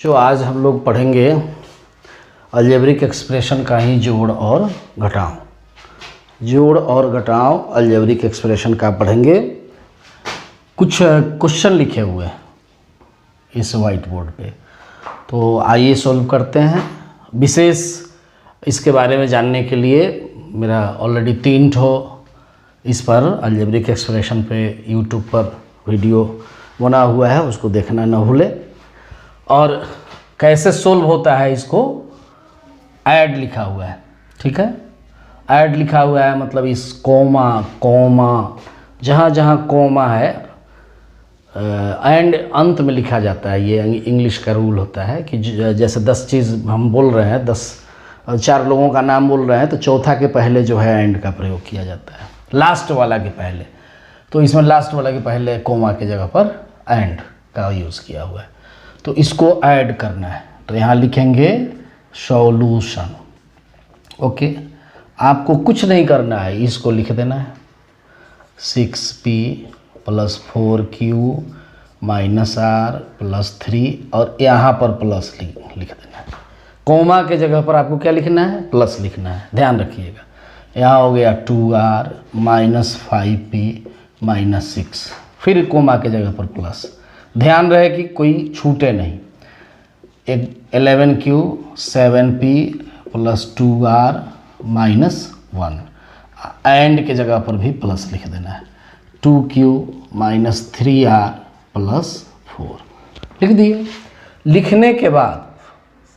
जो आज हम लोग पढ़ेंगे अलजेब्रिक एक्सप्रेशन का ही जोड़ और घटाव। जोड़ और घटाव अलजेब्रिक एक्सप्रेशन का पढ़ेंगे। कुछ क्वेश्चन लिखे हुए हैं इस वाइट बोर्ड पे, तो आइए सॉल्व करते हैं। विशेष इसके बारे में जानने के लिए मेरा ऑलरेडी 3 ठो इस पर अलजेब्रिक एक्सप्रेशन पे यूट्यूब पर वीडियो बना हुआ है, उसको देखना न भूले। और कैसे सोल्व होता है इसको ऐड लिखा हुआ है, ठीक है। ऐड लिखा हुआ है मतलब इस कॉमा जहाँ जहाँ कॉमा है एंड अंत में लिखा जाता है। ये इंग्लिश का रूल होता है कि जैसे 10 चीज़ हम बोल रहे हैं, 4 लोगों का नाम बोल रहे हैं, तो चौथा के पहले जो है एंड का प्रयोग किया जाता है, लास्ट वाला के पहले। तो इसमें लास्ट वाला के पहले कॉमा के जगह पर एंड का यूज़ किया हुआ है। तो इसको ऐड करना है, तो यहाँ लिखेंगे सॉल्यूशन। ओके, आपको कुछ नहीं करना है, इसको लिख देना है 6p + 4q - r + 3 और यहाँ पर प्लस लिख देना है। कॉमा के जगह पर आपको क्या लिखना है? प्लस लिखना है, ध्यान रखिएगा। यहाँ हो गया 2r - 5p - 6, फिर कॉमा के जगह पर प्लस। ध्यान रहे कि कोई छूटे नहीं। 11q 7p + 2r - 1 एंड के जगह पर भी प्लस लिख देना है। 2q - 3r + 4 लिख दिए। लिखने के बाद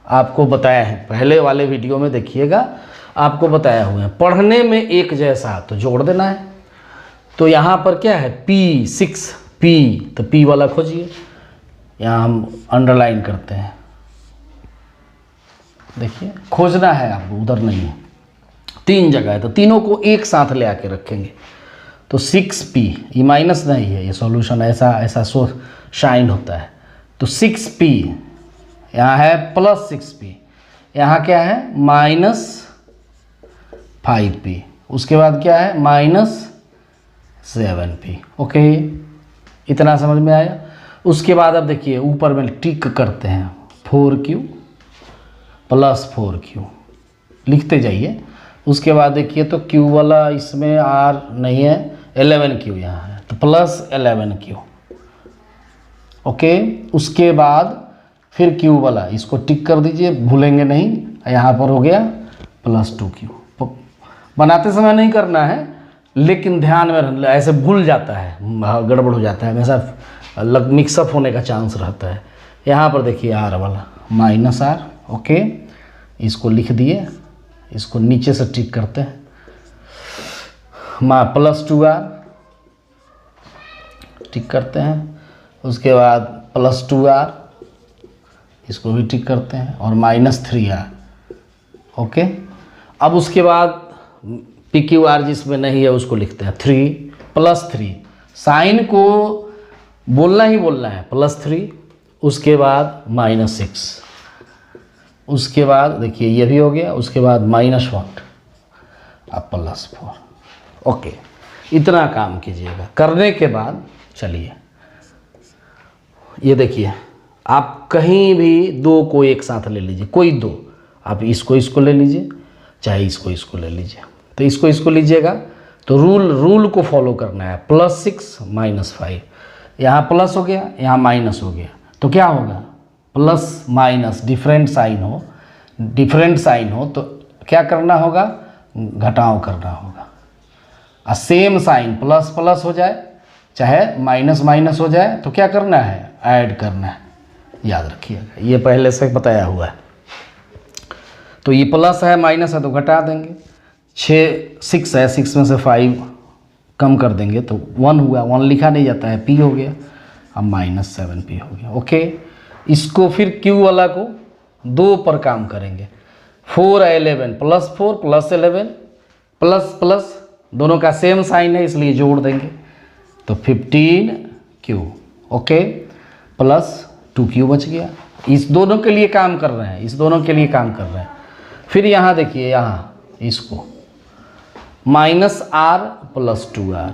आपको बताया है, पहले वाले वीडियो में देखिएगा, आपको बताया हुआ है पढ़ने में एक जैसा तो जोड़ देना है। तो यहाँ पर क्या है p, तो p वाला खोजिए। यहाँ हम अंडरलाइन करते हैं, देखिए खोजना है आपको, उधर नहीं है। 3 जगह है तो तीनों को एक साथ ले आके रखेंगे। तो 6p, ये माइनस नहीं है, ये सॉल्यूशन ऐसा शाइन होता है। तो 6p यहाँ है प्लस 6p, यहाँ क्या है -5p, उसके बाद क्या है -7p। ओके, इतना समझ में आया। उसके बाद अब देखिए ऊपर में टिक करते हैं 4q + 4q लिखते जाइए। उसके बाद देखिए तो q वाला इसमें r नहीं है, 11q यहाँ है, तो +11q। ओके, उसके बाद फिर q वाला इसको टिक कर दीजिए, भूलेंगे नहीं। यहाँ पर हो गया +2q। बनाते समय नहीं करना है, लेकिन ध्यान में ऐसे भूल जाता है, गड़बड़ हो जाता है, हमेशा मिक्सअप होने का चांस रहता है। यहाँ पर देखिए r वाला -r। ओके, इसको लिख दिए, इसको नीचे से टिक करते हैं, +2r टिक करते हैं। उसके बाद +2r इसको भी टिक करते हैं और -3r। ओके, अब उसके बाद PQR जिसमें नहीं है उसको लिखते हैं 3 + 3। साइन को बोलना ही बोलना है, +3। उसके बाद -6, उसके बाद देखिए ये भी हो गया। उसके बाद -1 अब +4। ओके, इतना काम कीजिएगा। करने के बाद चलिए ये देखिए, आप कहीं भी 2 को एक साथ ले लीजिए, कोई 2, आप इसको ले लीजिए, चाहे इसको ले लीजिए। तो इसको लीजिएगा तो रूल को फॉलो करना है। +6 - 5, यहाँ प्लस हो गया, यहाँ माइनस हो गया, तो क्या होगा प्लस माइनस डिफरेंट साइन हो तो क्या करना होगा? घटाव करना होगा। और सेम साइन प्लस हो जाए चाहे माइनस हो जाए तो क्या करना है? ऐड करना है, याद रखिएगा, ये पहले से बताया हुआ है। तो ये प्लस है माइनस है तो घटा देंगे। 6 है, 6 में से 5 कम कर देंगे तो 1 हुआ, 1 लिखा नहीं जाता है, p हो गया। अब -7p हो गया। ओके, इसको फिर q वाला को 2 पर काम करेंगे। 4 है 11 +4 + 11 प्लस दोनों का सेम साइन है इसलिए जोड़ देंगे, तो 15q। ओके, +2q बच गया। इस दोनों के लिए काम कर रहे हैं, फिर यहाँ देखिए, यहाँ इसको -r + 2r,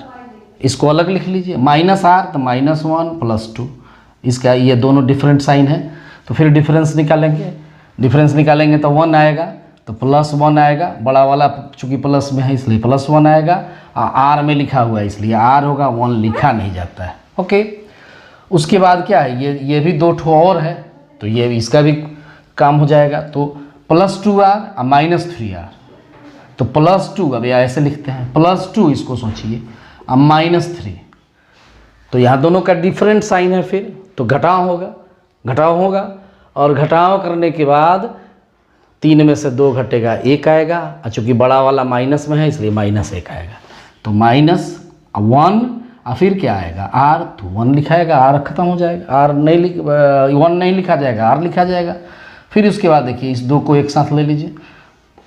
इसको अलग लिख लीजिए। -r तो -1 + 2, इसका ये दोनों डिफरेंट साइन है तो फिर डिफरेंस निकालेंगे, डिफरेंस निकालेंगे तो 1 आएगा, तो +1 आएगा, बड़ा वाला चूँकि प्लस में है इसलिए +1 आएगा, आर में लिखा हुआ है इसलिए आर होगा, 1 लिखा नहीं जाता है। ओके, उसके बाद क्या है, ये भी 2 ठो और है, तो ये इसका भी काम हो जाएगा। तो +2r और -3r, तो +2, अब ऐसे लिखते हैं +2, इसको सोचिए, अब -3, तो यहाँ दोनों का डिफरेंट साइन है, फिर तो घटाव होगा, घटाव होगा, और घटाव करने के बाद 3 में से 2 घटेगा, 1 आएगा, और चूँकि बड़ा वाला माइनस में है इसलिए -1 आएगा, तो -1, और फिर क्या आएगा r, तो 1 लिखाएगा, r खत्म हो जाएगा, r नहीं 1 नहीं लिखा जाएगा, r लिखा जाएगा। फिर उसके बाद देखिए इस 2 को एक साथ ले लीजिए,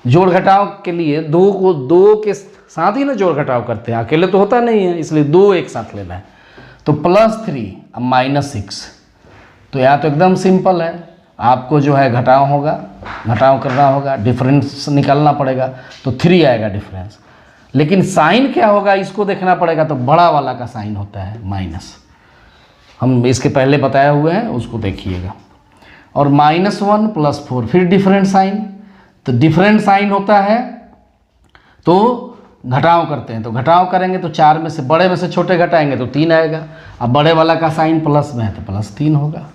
जोड़ घटाव के लिए 2 को 2 के साथ ही ना जोड़ घटाव करते हैं, अकेले तो होता नहीं है, इसलिए 2 एक साथ लेना है। तो +3 अब -6, तो यहाँ तो एकदम सिंपल है, आपको जो है घटाव होगा, घटाव करना होगा, डिफरेंस निकालना पड़ेगा, तो 3 आएगा डिफरेंस। लेकिन साइन क्या होगा इसको देखना पड़ेगा, तो बड़ा वाला का साइन होता है माइनस, हम इसके पहले बताए हुए हैं, उसको देखिएगा। और -1 + 4, फिर डिफरेंट साइन, तो डिफरेंट साइन होता है तो घटाव करते हैं, तो घटाव करेंगे तो 4 में से बड़े में से छोटे घटाएंगे तो 3 आएगा, अब बड़े वाला का साइन प्लस में है तो +3 होगा।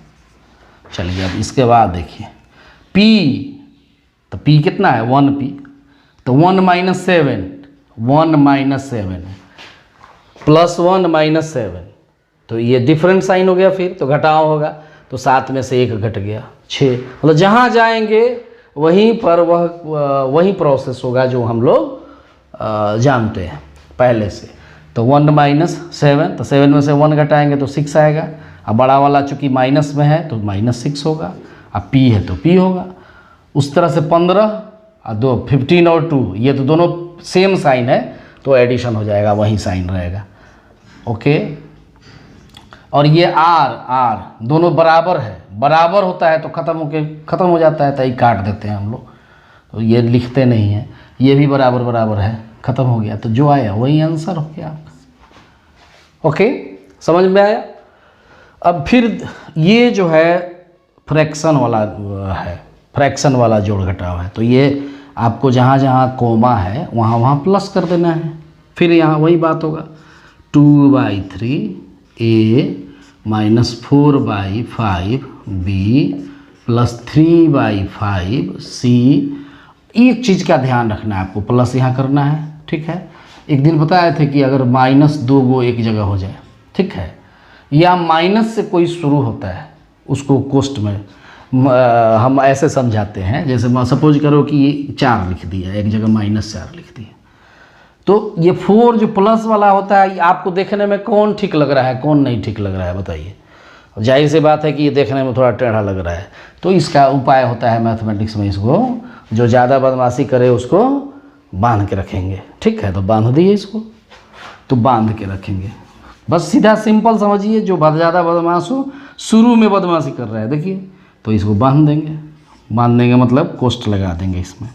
चलिए अब इसके बाद देखिए p, तो p कितना है 1p, तो 1 - 7, 1 - 7 +1 - 7, तो ये डिफरेंट साइन हो गया, फिर तो घटाव होगा, तो 7 में से 1 घट गया, 6, मतलब जहाँ जाएंगे वहीं पर वही प्रोसेस होगा जो हम लोग जानते हैं पहले से। तो 1 - 7, तो 7 में से 1 घटाएंगे तो 6 आएगा, अब बड़ा वाला चूँकि माइनस में है तो -6 होगा, अब p है तो p होगा। उस तरह से 15 और 2, 15 और 2, ये तो दोनों सेम साइन है, तो एडिशन हो जाएगा, वही साइन रहेगा। ओके, और ये r दोनों बराबर है, बराबर होता है तो ख़त्म हो जाता है, तो ये काट देते हैं हम लोग, तो ये लिखते नहीं हैं, ये भी बराबर बराबर है, ख़त्म हो गया, तो जो आया वही आंसर हो गया आपका। ओके, समझ में आया। अब फिर ये जो है फ्रैक्शन वाला है, फ्रैक्शन वाला जोड़ घटाव है, तो ये आपको जहाँ जहाँ कोमा है वहाँ वहाँ प्लस कर देना है, फिर यहाँ वही बात होगा, 2/3 a -4/5 b + 3/5 c। एक चीज़ का ध्यान रखना है आपको, प्लस यहाँ करना है, ठीक है। एक दिन बताए थे कि अगर -2 गो एक जगह हो जाए, ठीक है, या माइनस से कोई शुरू होता है, उसको कोष्ट में हम ऐसे समझाते हैं, जैसे सपोज करो कि ये 4 लिख दिया, एक जगह -4 लिख दिया, तो ये 4 जो प्लस वाला होता है, आपको देखने में कौन ठीक लग रहा है, कौन नहीं ठीक लग रहा है, बताइए। जाहिर सी बात है कि ये देखने में थोड़ा टेढ़ा लग रहा है, तो इसका उपाय होता है मैथमेटिक्स में, इसको जो ज़्यादा बदमाशी करे उसको बांध के रखेंगे, ठीक है, तो बांध दिए इसको, तो बांध के रखेंगे, बस सीधा सिंपल समझिए, जो ज़्यादा बदमाश हो, शुरू में बदमाशी कर रहा है, देखिए, तो इसको बांध देंगे, बांध देंगे मतलब कोष्ट लगा देंगे इसमें।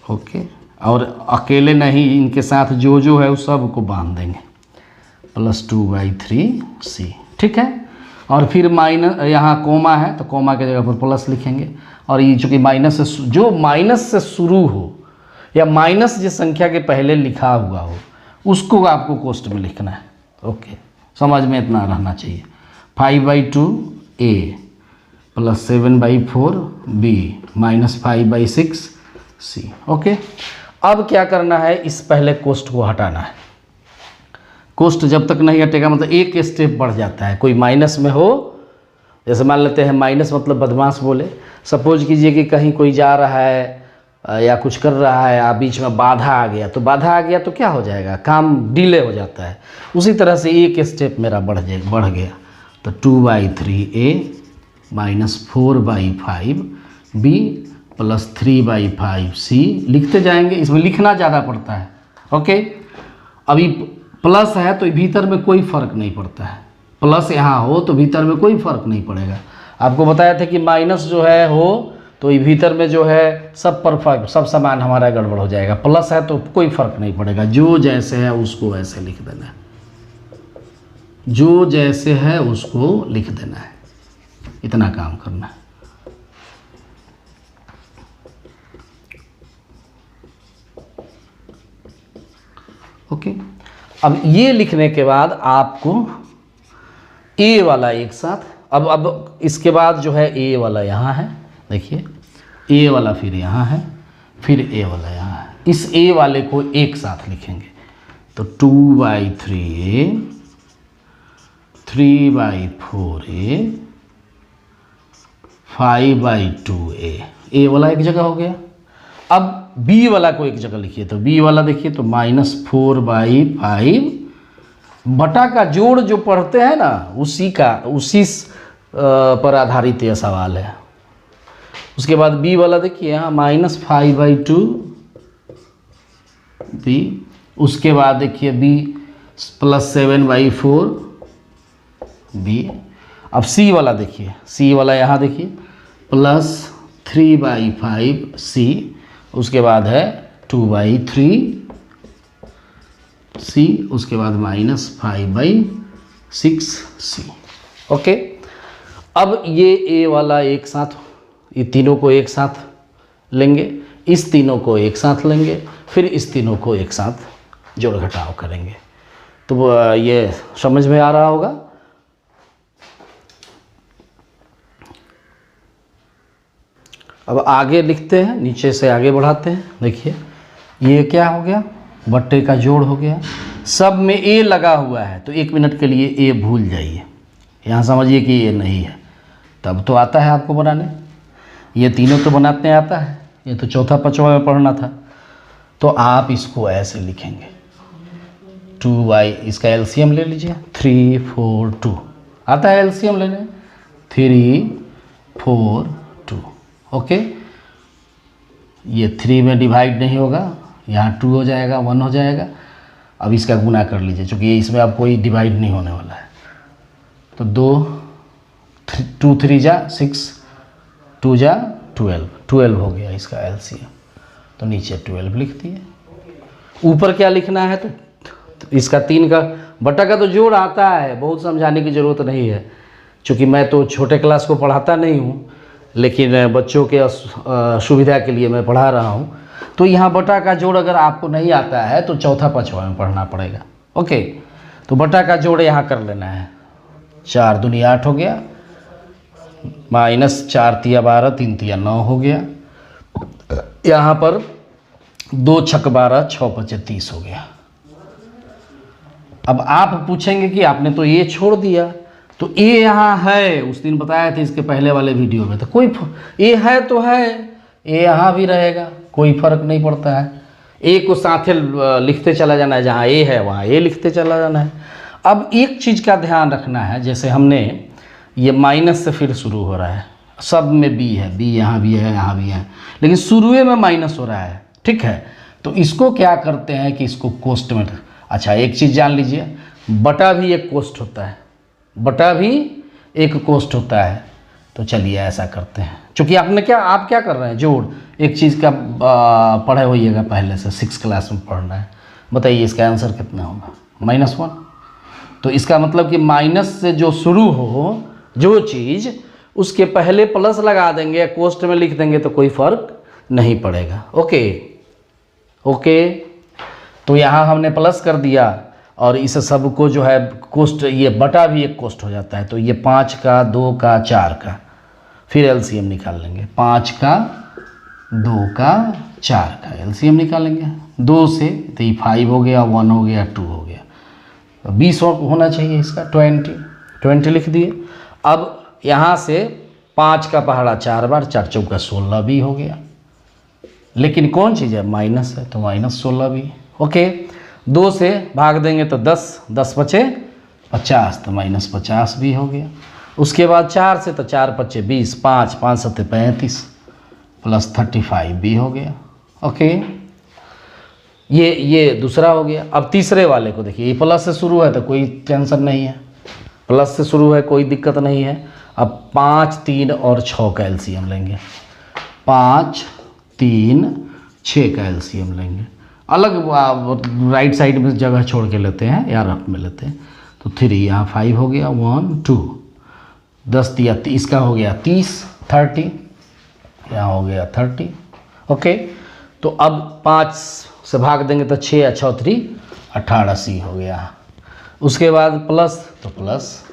ओके, और अकेले नहीं, इनके साथ जो है उस सब को बांध देंगे, +2/3 c, ठीक है। और फिर माइनस, यहाँ कोमा है तो कोमा के जगह पर प्लस लिखेंगे, और ये चूँकि माइनस से, जो माइनस से शुरू हो या माइनस जिस संख्या के पहले लिखा हुआ हो उसको आपको कोष्ट में लिखना है। ओके, समझ में इतना रहना चाहिए। 5/2 a + 7/4 b -5/6 c। ओके, अब क्या करना है, इस पहले कोष्ट को हटाना है। कोष्ट जब तक नहीं हटेगा मतलब एक स्टेप बढ़ जाता है, कोई माइनस में हो, जैसे मान लेते हैं माइनस मतलब बदमाश बोले, सपोज कीजिए कि कहीं कोई जा रहा है या कुछ कर रहा है, आप बीच में बाधा आ गया, तो बाधा आ गया तो क्या हो जाएगा, काम डिले हो जाता है। उसी तरह से एक स्टेप मेरा बढ़ गया, तो 2/3 a -4/5 b + 3/5 c लिखते जाएंगे, इसमें लिखना ज़्यादा पड़ता है। ओके, अभी प्लस है तो भीतर में कोई फ़र्क नहीं पड़ता है, प्लस यहाँ हो तो भीतर में कोई फ़र्क नहीं पड़ेगा। आपको बताया था कि माइनस जो है हो तो ये भीतर में जो है सब परफेक्ट, सब सामान हमारा गड़बड़ हो जाएगा। प्लस है तो कोई फ़र्क नहीं पड़ेगा, जो जैसे है उसको वैसे लिख देना है, जो जैसे है उसको लिख देना है, इतना काम करना है। ओके, अब ये लिखने के बाद आपको ए वाला एक साथ, अब इसके बाद जो है ए वाला यहाँ है, देखिए ए वाला फिर यहाँ है, फिर ए वाला यहाँ है, इस ए वाले को एक साथ लिखेंगे। तो 2/3a, 3/4a, 5/2a, ए वाला एक जगह हो गया। अब बी वाला को एक जगह लिखिए, तो बी वाला देखिए तो -4/5 बटा का जोड़ जो पढ़ते हैं ना उसी पर आधारित यह सवाल है। उसके बाद बी वाला देखिए यहाँ -5/2 बी, उसके बाद देखिए बी +7/4 बी। अब सी वाला देखिए, सी वाला यहाँ देखिए +3/5 सी, उसके बाद है 2/3 सी, उसके बाद -5/6 सी। ओके, अब ये ए वाला एक साथ, ये तीनों को एक साथ लेंगे, इस तीनों को एक साथ लेंगे, फिर इस तीनों को एक साथ जोड़ घटाव करेंगे। तो ये समझ में आ रहा होगा। अब आगे लिखते हैं, नीचे से आगे बढ़ाते हैं। देखिए ये क्या हो गया, बट्टे का जोड़ हो गया। सब में ए लगा हुआ है तो 1 मिनट के लिए ए भूल जाइए, यहाँ समझिए कि ये नहीं है, तब तो आता है आपको बनाने। ये तीनों तो बनाते आता है, ये तो चौथा पांचवा में पढ़ना था। तो आप इसको ऐसे लिखेंगे 2y, इसका एलसीएम ले लीजिए 3 4 2, आता है एलसीएम लेने 3 4 2। ओके, ये 3 में डिवाइड नहीं होगा, यहाँ 2 हो जाएगा, 1 हो जाएगा। अब इसका गुना कर लीजिए, क्योंकि इसमें अब कोई डिवाइड नहीं होने वाला है। तो 2 3 जा 6, 2 जा 12 हो गया इसका एलसीएम। तो नीचे 12 लिख दिए। ऊपर क्या लिखना है, तो इसका 3 का बटा का तो जोड़ आता है, बहुत समझाने की ज़रूरत नहीं है, क्योंकि मैं तो छोटे क्लास को पढ़ाता नहीं हूँ, लेकिन बच्चों के सुविधा के लिए मैं पढ़ा रहा हूँ। तो यहाँ बटा का जोड़ अगर आपको नहीं आता है तो चौथा पांचवा में पढ़ना पड़ेगा। ओके, तो बटा का जोड़ यहाँ कर लेना है। 4 दूनी 8 हो गया, -4 तिया 12, 3 तिया 9 हो गया। यहाँ पर 2 छक 12, 6 पचे 30 हो गया। अब आप पूछेंगे कि आपने तो ये छोड़ दिया, तो ए यहाँ है, उस दिन बताया था इसके पहले वाले वीडियो में, तो कोई ए है तो है, ए यहाँ भी रहेगा, कोई फर्क नहीं पड़ता है। ए को साथे लिखते चला जाना है, जहाँ ए है वहाँ ए लिखते चला जाना है। अब एक चीज़ का ध्यान रखना है, जैसे हमने ये माइनस से फिर शुरू हो रहा है, सब में बी है, बी यहाँ भी है, यहाँ भी है, लेकिन शुरुए में माइनस हो रहा है, ठीक है। तो इसको क्या करते हैं कि इसको कोष्ट में, अच्छा एक चीज़ जान लीजिए, बटा भी एक कोष्ट होता है, बटा भी एक कोष्ट होता है। तो चलिए ऐसा करते हैं, क्योंकि आप क्या कर रहे हैं, जोड़ एक चीज़ का पढ़े होइएगा पहले से, 6 क्लास में पढ़ना है। बताइए इसका आंसर कितना होगा, -1। तो इसका मतलब कि माइनस से जो शुरू हो जो चीज़, उसके पहले प्लस लगा देंगे, कोष्ट में लिख देंगे, तो कोई फर्क नहीं पड़ेगा। ओके ओके, तो यहाँ हमने प्लस कर दिया, और इस सब को जो है कोष्ट, ये बटा भी एक कोष्ट हो जाता है। तो ये 5 का, 2 का, 4 का, फिर एलसीएम निकाल लेंगे। 5 का, 2 का, 4 का एलसीएम निकालेंगे। 2 से तो ये 5 हो गया, 1 हो गया, 2 हो गया, 20 होना चाहिए इसका, 20 लिख दिए। अब यहाँ से 5 का पहाड़ा 4 बार, 4 चौका 16 भी हो गया, लेकिन कौन चीज़ है, माइनस है, तो -16 भी। ओके, 2 से भाग देंगे तो 10, 10 बचे 50, तो -50 भी हो गया। उसके बाद 4 से, तो 4 पचे 20, 5 5 7 35, +35 भी हो गया। ओके, ये दूसरा हो गया। अब तीसरे वाले को देखिए, ये प्लस से शुरू है तो कोई टेंशन नहीं है, प्लस से शुरू है, कोई दिक्कत नहीं है। अब 5 3 और 6 का एलसीएम लेंगे, 5 3 6 का एलसीएम लेंगे। अलग राइट साइड में जगह छोड़ के लेते हैं या रफ में लेते हैं। तो 3 यहाँ 5 हो गया, 1 2, 10 दिया, इसका हो गया 30, 30 यहाँ हो गया 30। ओके, तो अब 5 से भाग देंगे तो 6 या 6 3 18C हो गया। उसके बाद प्लस, तो प्लस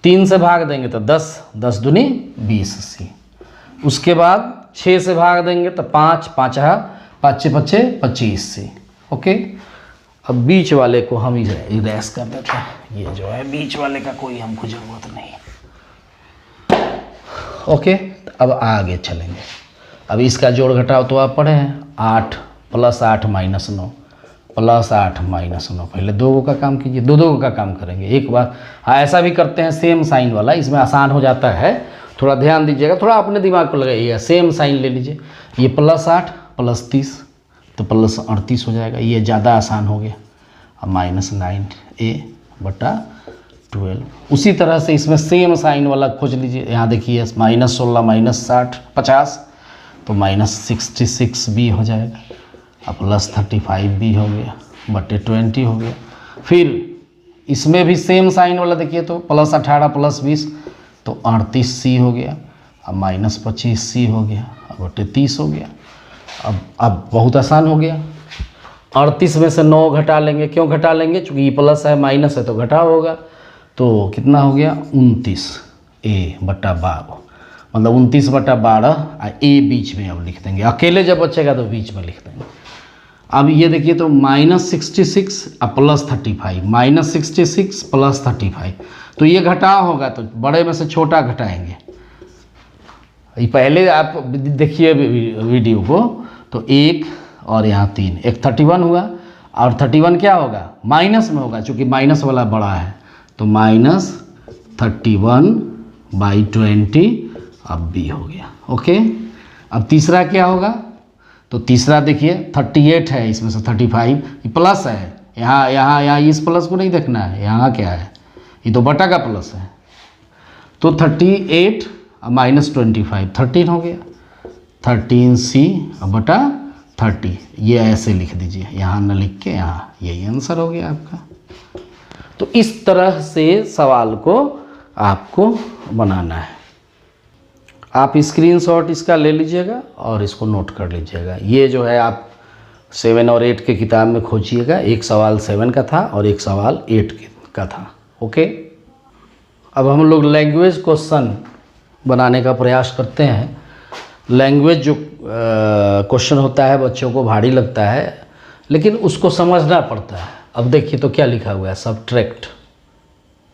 3 से भाग देंगे तो 10, 10 दूनी 20C। उसके बाद 6 से भाग देंगे तो 5, 5 5 5 25C। ओके, अब बीच वाले को हम इरेज कर देते हैं। ये जो है बीच वाले का कोई हमको ज़रूरत नहीं। ओके, अब आगे चलेंगे। अब इसका जोड़ घटाव तो आप पढ़े हैं, 8 + 8 - 9 + 8 - 9। पहले 2 का काम कीजिए, 2 का काम करेंगे एक बार। हाँ, ऐसा भी करते हैं सेम साइन वाला, इसमें आसान हो जाता है। थोड़ा ध्यान दीजिएगा, थोड़ा अपने दिमाग को लगाइएगा। सेम साइन ले लीजिए, ये +8 + 30 तो +38 हो जाएगा। ये ज़्यादा आसान हो गया। अब -9A/12। उसी तरह से इसमें सेम साइन वाला खोज लीजिए। यहाँ देखिए -16 - 60 50 तो -66B हो जाएगा। अब +35B हो गया बटे 20 हो गया। फिर इसमें भी सेम साइन वाला देखिए तो +18 + 20 तो 38C हो गया। अब -25C हो गया, अब बटे 30 हो गया। अब बहुत आसान हो गया। 38 में से 9 घटा लेंगे। क्यों घटा लेंगे? चूँकि ये प्लस है माइनस है तो घटाव होगा। तो कितना हो गया? 29A/12, मतलब 29/12। ए बीच में अब लिख देंगे, अकेले जब बचेगा तो बीच में लिख देंगे। अब ये देखिए तो -66 अब +35, -66 + 35 तो ये घटाव होगा तो बड़े में से छोटा घटाएंगे। ये पहले आप देखिए वीडियो को तो 1 और यहाँ 3, एक 31 हुआ और 31 क्या होगा? माइनस में होगा, चूँकि माइनस वाला बड़ा है तो -31/20 अब B हो गया। ओके, अब तीसरा क्या होगा? तो तीसरा देखिए 38 है, इसमें से 35 ये प्लस है। यहाँ इस प्लस को नहीं देखना है, यहाँ क्या है? ये तो बटा का प्लस है। तो 38 -25 13 हो गया। 13C/30 ये ऐसे लिख दीजिए, यहाँ न लिख के यहाँ, यही आंसर हो गया आपका। तो इस तरह से सवाल को आपको बनाना है। आप स्क्रीनशॉट इसका ले लीजिएगा और इसको नोट कर लीजिएगा। ये जो है आप 7 और 8 के किताब में खोजिएगा। एक सवाल 7 का था और एक सवाल 8 का था। ओके, अब हम लोग लैंग्वेज क्वेश्चन बनाने का प्रयास करते हैं। लैंग्वेज जो क्वेश्चन होता है बच्चों को भारी लगता है, लेकिन उसको समझना पड़ता है। अब देखिए तो क्या लिखा हुआ है? सब्ट्रैक्ट,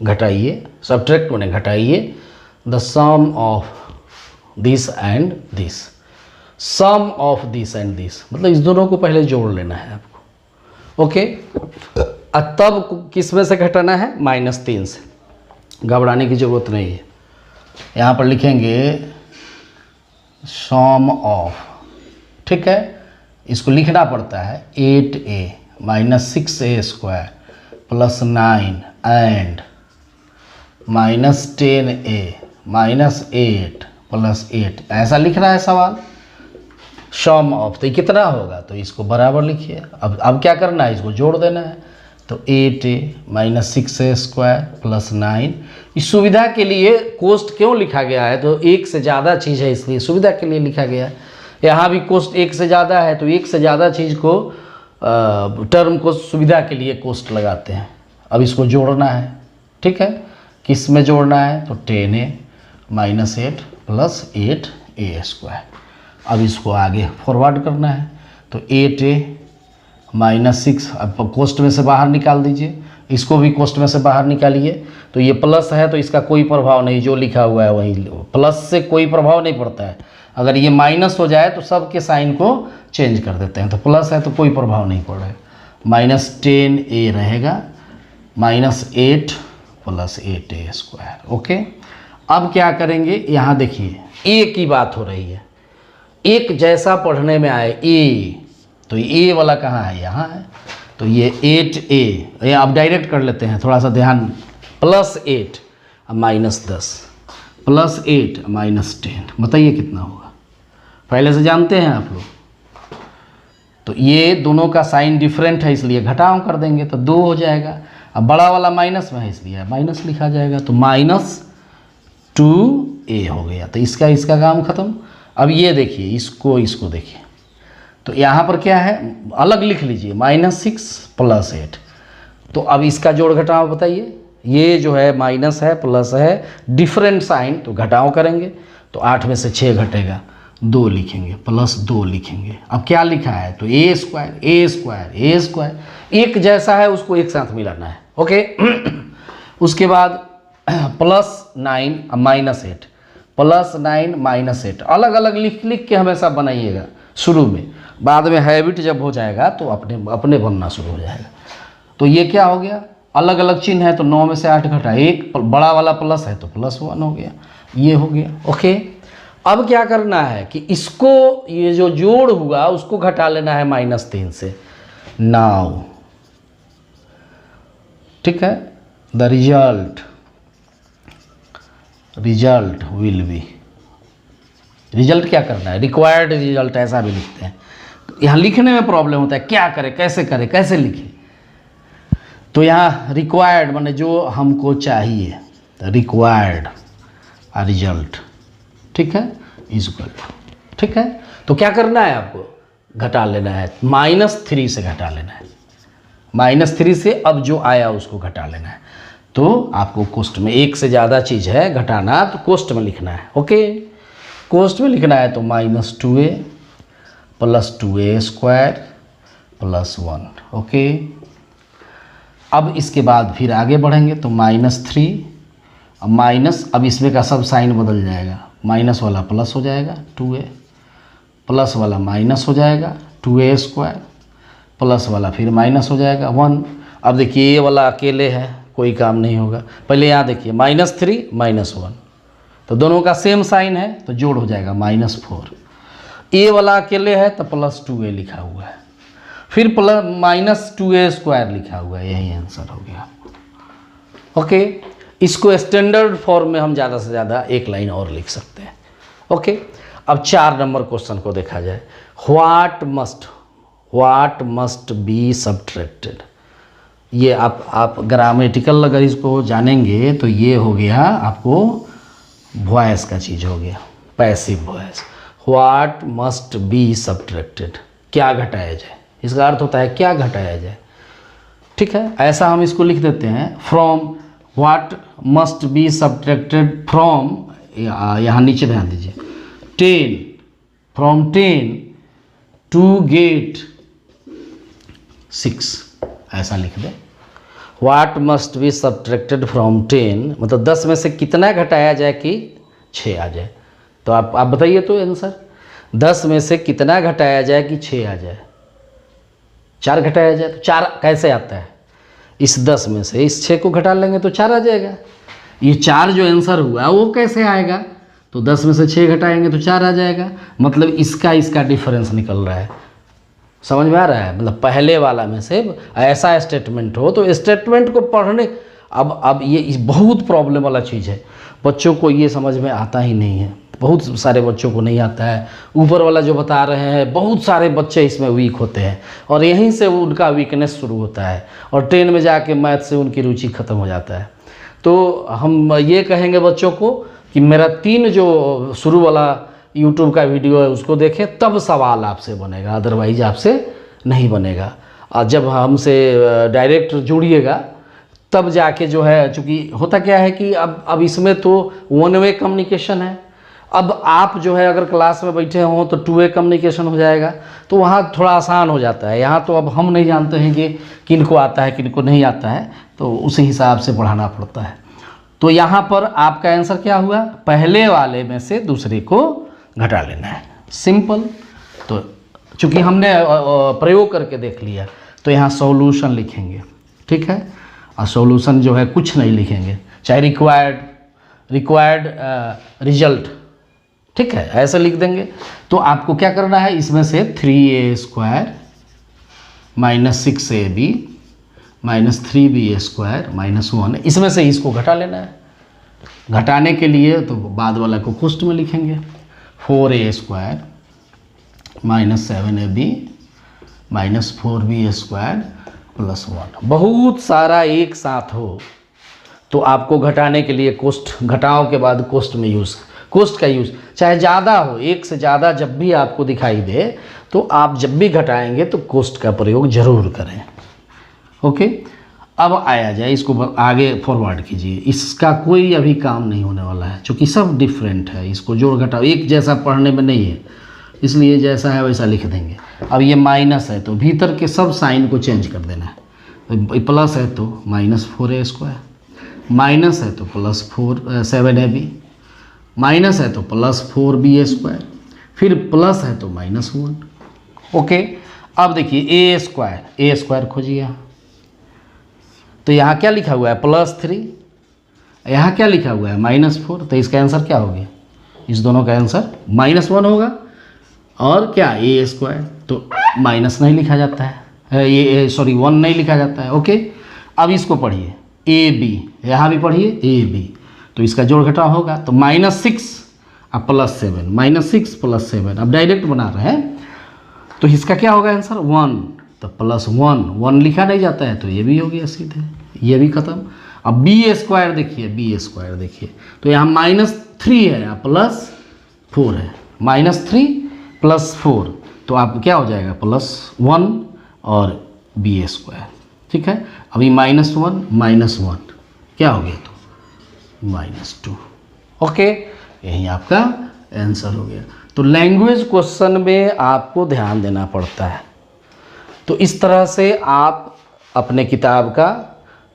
घटाइए। सब्ट्रैक्ट माने घटाइए the sum of this and this. Sum of this and this मतलब इस दोनों को पहले जोड़ लेना है आपको। ओके, तब किस में से घटाना है? -3 से। घबराने की ज़रूरत नहीं है। यहाँ पर लिखेंगे सम ऑफ, ठीक है, इसको लिखना पड़ता है 8A - 6A² + 9 एंड -10A - 8 + 8 ऐसा लिख रहा है सवाल। सम ऑफ तो कितना होगा? तो इसको बराबर लिखिए। अब क्या करना है? इसको जोड़ देना है। तो 8A - 6A² + 9। इस सुविधा के लिए कोष्ठ क्यों लिखा गया है? तो एक से ज़्यादा चीज़ है इसलिए सुविधा के लिए लिखा गया है। यहाँ भी कोष्ठ एक से ज़्यादा है तो एक से ज़्यादा चीज़ को टर्म को सुविधा के लिए कोष्ठ लगाते हैं। अब इसको जोड़ना है, ठीक है। किस में जोड़ना है? तो 10A - 8 + 8A²। अब इसको आगे फॉरवर्ड करना है। तो 8A - 6 अब कोष्ठ में से बाहर निकाल दीजिए। इसको भी कोष्ठ में से बाहर निकालिए। तो ये प्लस है तो इसका कोई प्रभाव नहीं, जो लिखा हुआ है वही। प्लस से कोई प्रभाव नहीं पड़ता है। अगर ये माइनस हो जाए तो सब के साइन को चेंज कर देते हैं। तो प्लस है तो कोई प्रभाव नहीं पड़ेगा। -10A रहेगा -8 + 8A²। ओके, अब क्या करेंगे? यहाँ देखिए ए की बात हो रही है। एक जैसा पढ़ने में आए ए, तो ए वाला कहाँ है? यहाँ है। तो ये 8A, ये आप डायरेक्ट कर लेते हैं, थोड़ा सा ध्यान। +8 -10 +8 -10 बताइए कितना होगा? पहले से जानते हैं आप लोग। तो ये दोनों का साइन डिफरेंट है इसलिए घटाव कर देंगे तो 2 हो जाएगा। अब बड़ा वाला माइनस में है इसलिए माइनस लिखा जाएगा। तो -2A हो गया। तो इसका काम खत्म। अब ये देखिए, इसको देखिए तो यहाँ पर क्या है, अलग लिख लीजिए, -6 + 8। तो अब इसका जोड़ घटाओ बताइए, ये जो है माइनस है प्लस है, डिफरेंट साइन, तो घटाओ करेंगे तो 8 में से 6 घटेगा, 2 लिखेंगे, +2 लिखेंगे। अब क्या लिखा है, तो a² एक जैसा है उसको एक साथ मिलाना है, ओके। उसके बाद +9 -8, +9 -8, अलग अलग लिख लिख के हमेशा बनाइएगा शुरू में, बाद में हैबिट जब हो जाएगा तो अपने बनना शुरू हो जाएगा। तो ये क्या हो गया, अलग अलग चिन्ह है तो 9 में से 8 घटा, एक बड़ा वाला प्लस है तो +1 हो गया, ये हो गया, ओके। अब क्या करना है कि इसको, ये जो जोड़ हुआ उसको घटा लेना है -3 से। नाउ ठीक है, the result will be, result क्या करना है, रिक्वायर्ड रिजल्ट ऐसा भी लिखते हैं। यहाँ लिखने में प्रॉब्लम होता है, क्या करें, कैसे लिखें। तो यहाँ रिक्वायर्ड माने जो हमको चाहिए, रिक्वायर्ड रिजल्ट, ठीक है, इक्वल, ठीक है। तो क्या करना है आपको, घटा लेना है, -3 से घटा लेना है, -3 से अब जो आया उसको घटा लेना है। तो आपको कोष्ठ में, एक से ज़्यादा चीज़ है घटाना तो कोष्ठ में लिखना है, ओके। कोष्ठ में लिखना है तो -2a + 2a² + 1, ओके। अब इसके बाद फिर आगे बढ़ेंगे तो -3, अब माइनस, अब इसमें का सब साइन बदल जाएगा, माइनस वाला प्लस हो जाएगा 2a, प्लस वाला माइनस हो जाएगा 2a², प्लस वाला फिर माइनस हो जाएगा 1। अब देखिए ये वाला अकेले है, कोई काम नहीं होगा। पहले यहाँ देखिए -3 -1, तो दोनों का सेम साइन है तो जोड़ हो जाएगा -4। ए वाला अकेले है तो +2a लिखा हुआ है, फिर -2a² लिखा हुआ है, यही आंसर हो गया, ओके। इसको स्टैंडर्ड फॉर्म में हम ज़्यादा से ज़्यादा एक लाइन और लिख सकते हैं, ओके। अब 4 नंबर क्वेश्चन को देखा जाए, व्हाट मस्ट बी सब्ट्रैक्टेड। ये आप ग्रामेटिकल अगर इसको जानेंगे तो ये हो गया आपको वॉइस का चीज़ हो गया, passive voice. What must be subtracted, क्या घटाया जाए, इसका अर्थ होता है क्या घटाया जाए, ठीक है। ऐसा हम इसको लिख देते हैं, from what must be subtracted from, यहाँ नीचे ध्यान दीजिए, 10 फ्रॉम 10 टू गेट 6, ऐसा लिख दें। What must be subtracted from 10 मतलब 10 में से कितना घटाया जाए कि 6 आ जाए। तो आप बताइए तो आंसर, 10 में से कितना घटाया जाए कि 6 आ जाए। 4 घटाया जाए तो 4 कैसे आता है, इस 10 में से इस 6 को घटा लेंगे तो 4 आ जाएगा। ये 4 जो आंसर हुआ वो कैसे आएगा, तो 10 में से 6 घटाएंगे तो 4 आ जाएगा, मतलब इसका डिफरेंस निकल रहा है। समझ में आ रहा है, मतलब पहले वाला में से ऐसा स्टेटमेंट हो तो स्टेटमेंट को पढ़ने, अब ये बहुत प्रॉब्लम वाला चीज़ है, बच्चों को ये समझ में आता ही नहीं है, बहुत सारे बच्चों को नहीं आता है। ऊपर वाला जो बता रहे हैं, बहुत सारे बच्चे इसमें वीक होते हैं और यहीं से उनका वीकनेस शुरू होता है और 10 में जाके मैथ से उनकी रुचि ख़त्म हो जाता है। तो हम ये कहेंगे बच्चों को कि मेरा 3 जो शुरू वाला यूट्यूब का वीडियो है उसको देखें, तब सवाल आपसे बनेगा, अदरवाइज आपसे नहीं बनेगा। और जब हमसे डायरेक्ट जुड़िएगा तब जाके जो है, चूँकि होता क्या है कि अब इसमें तो 1 वे कम्युनिकेशन है। अब आप जो है अगर क्लास में बैठे हों तो 2 वे कम्युनिकेशन हो जाएगा, तो वहाँ थोड़ा आसान हो जाता है। यहाँ तो अब हम नहीं जानते हैं कि किनको आता है किनको नहीं आता है, तो उसी हिसाब से पढ़ाना पड़ता है। तो यहाँ पर आपका आंसर क्या हुआ, पहले वाले में से दूसरे को घटा लेना है, सिंपल। तो चूँकि हमने प्रयोग करके देख लिया तो यहाँ सॉल्यूशन लिखेंगे, ठीक है। और सॉल्यूशन जो है कुछ नहीं लिखेंगे, चाहे रिक्वायर्ड रिजल्ट, ठीक है, ऐसे लिख देंगे। तो आपको क्या करना है, इसमें से 3a² -6ab -3b² -1, इसमें से इसको घटा लेना है। घटाने के लिए तो बाद वाला को कोष्ठ में लिखेंगे, 4a² -7ab -4b² +1। बहुत सारा एक साथ हो तो आपको घटाने के लिए कोष्ठ, घटाओ के बाद कोष्ठ का यूज़, चाहे ज़्यादा हो, एक से ज़्यादा जब भी आपको दिखाई दे तो आप जब भी घटाएंगे तो कोस्ट का प्रयोग जरूर करें। ओके, अब आया जाए, इसको आगे फॉरवर्ड कीजिए। इसका कोई अभी काम नहीं होने वाला है, क्योंकि सब डिफरेंट है। इसको जोड़ घटाओ एक जैसा पढ़ने में नहीं है, इसलिए जैसा है वैसा लिख देंगे। अब ये माइनस है तो भीतर के सब साइन को चेंज कर देना है। तो प्लस है तो -4a², माइनस है तो +7ab, माइनस है तो +4b², फिर प्लस है तो -1। ओके, अब देखिए a² खोजिए। तो यहाँ क्या लिखा हुआ है +3, यहाँ क्या लिखा हुआ है -4, तो इसका आंसर क्या हो गया? इस दोनों का आंसर -1 होगा। और क्या a², तो माइनस नहीं लिखा जाता है, ये सॉरी 1 नहीं लिखा जाता है। ओके, अब इसको पढ़िए ab, यहाँ भी पढ़िए ab, तो इसका जोड़ घटाव होगा तो -6 और +7, -6 + 7। अब डायरेक्ट बना रहे हैं तो इसका क्या होगा आंसर 1, तो +1 लिखा नहीं जाता है तो ये भी हो गया सीधे, ये भी खत्म। अब b² देखिए, तो यहाँ -3 है या +4 है, -3 + 4, तो आप क्या हो जाएगा +1 और b²। ठीक है, अभी -1 क्या हो गया तो -2। ओके, यही आपका आंसर हो गया। तो लैंग्वेज क्वेश्चन में आपको ध्यान देना पड़ता है। तो इस तरह से आप अपने किताब का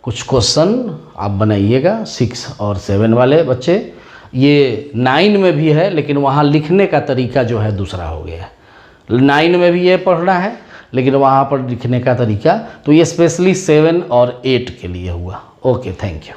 कुछ क्वेश्चन आप बनाइएगा, 6 और 7 वाले बच्चे। ये 9 में भी है, लेकिन वहाँ लिखने का तरीका जो है दूसरा हो गया है। 9 में भी ये पढ़ना है, लेकिन वहाँ पर लिखने का तरीका, तो ये स्पेशली 7 और 8 के लिए हुआ। Okay, thank you.